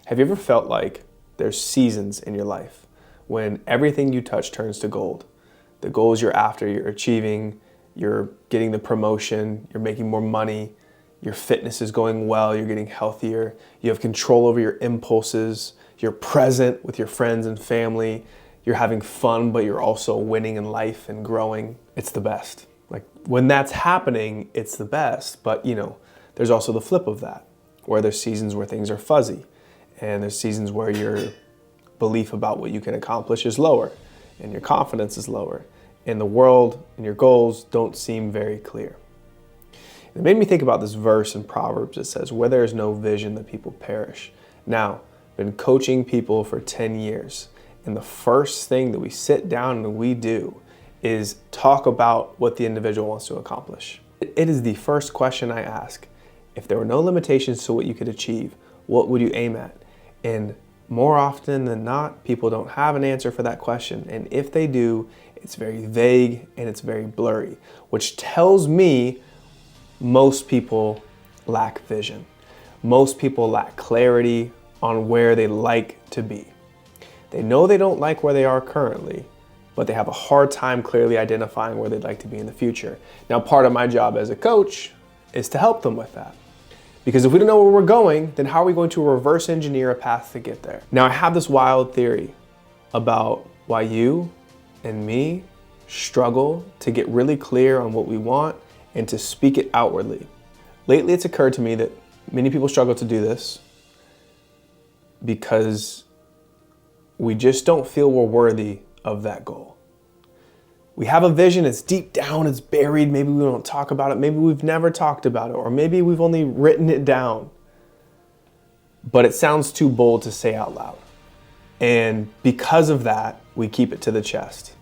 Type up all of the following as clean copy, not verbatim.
Have you ever felt like there's seasons in your life when everything you touch turns to gold? The goals you're after, you're achieving, you're getting the promotion, you're making more money, your fitness is going well, you're getting healthier, you have control over your impulses, you're present with your friends and family, you're having fun, but you're also winning in life and growing. It's the best. Like when that's happening, it's the best, but there's also the flip of that, where there's seasons where things are fuzzy, and there's seasons where your belief about what you can accomplish is lower, and your confidence is lower, and the world and your goals don't seem very clear. It made me think about this verse in Proverbs that says, "Where there is no vision, the people perish." Now, I've been coaching people for 10 years, and the first thing that we sit down and we do is talk about what the individual wants to accomplish. It is the first question I ask. If there were no limitations to what you could achieve, what would you aim at? And more often than not, people don't have an answer for that question. And if they do, it's very vague and it's very blurry, which tells me most people lack vision. Most people lack clarity on where they like to be. They know they don't like where they are currently, but they have a hard time clearly identifying where they'd like to be in the future. Now, part of my job as a coach is to help them with that. Because if we don't know where we're going, then how are we going to reverse engineer a path to get there? Now, I have this wild theory about why you and me struggle to get really clear on what we want and to speak it outwardly. Lately, it's occurred to me that many people struggle to do this because we just don't feel we're worthy of that goal. We have a vision, it's deep down, it's buried, maybe we don't talk about it, maybe we've never talked about it, or maybe we've only written it down, but it sounds too bold to say out loud. And because of that, we keep it to the chest.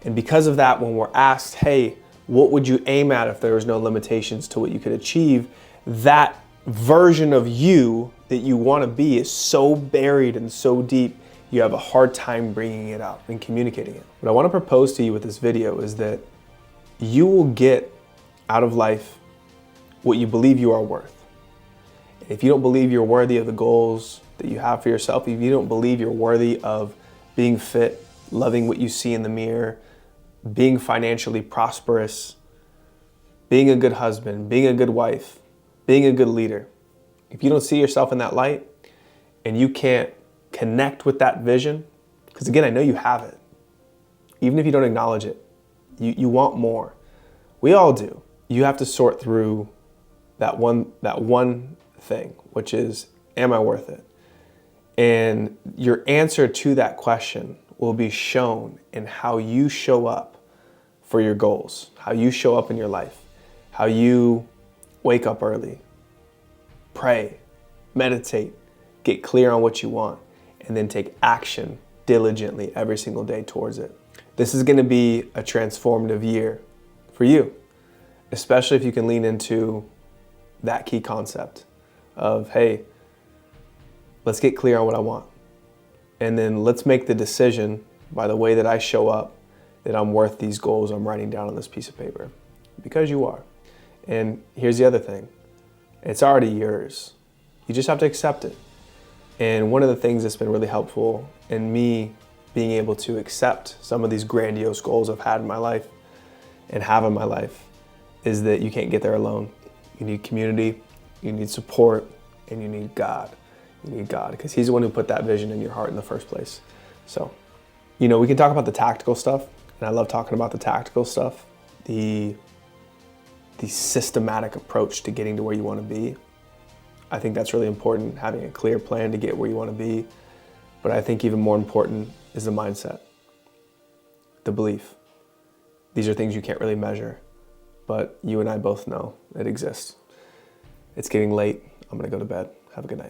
And because of that, when we're asked, hey, what would you aim at if there was no limitations to what you could achieve, that version of you that you want to be is so buried and so deep, you have a hard time bringing it out and communicating it. What I want to propose to you with this video is that you will get out of life what you believe you are worth. If you don't believe you're worthy of the goals that you have for yourself, if you don't believe you're worthy of being fit, loving what you see in the mirror, being financially prosperous, being a good husband, being a good wife, being a good leader, if you don't see yourself in that light and you can't connect with that vision, because again, I know you have it. Even if you don't acknowledge it, you want more. We all do. You have to sort through that one thing, which is, am I worth it? And your answer to that question will be shown in how you show up for your goals, how you show up in your life, how you wake up early, pray, meditate, get clear on what you want, and then take action diligently every single day towards it. This is going to be a transformative year for you, especially if you can lean into that key concept of, hey, let's get clear on what I want. And then let's make the decision by the way that I show up that I'm worth these goals I'm writing down on this piece of paper, because you are. And here's the other thing. It's already yours. You just have to accept it. And one of the things that's been really helpful in me being able to accept some of these grandiose goals I've had in my life and have in my life is that you can't get there alone. You need community, you need support, and you need God. You need God, because He's the one who put that vision in your heart in the first place. So, we can talk about the tactical stuff, and I love talking about the tactical stuff, the systematic approach to getting to where you want to be. I think that's really important, having a clear plan to get where you want to be. But I think even more important is the mindset, the belief. These are things you can't really measure, but you and I both know it exists. It's getting late. I'm going to go to bed. Have a good night.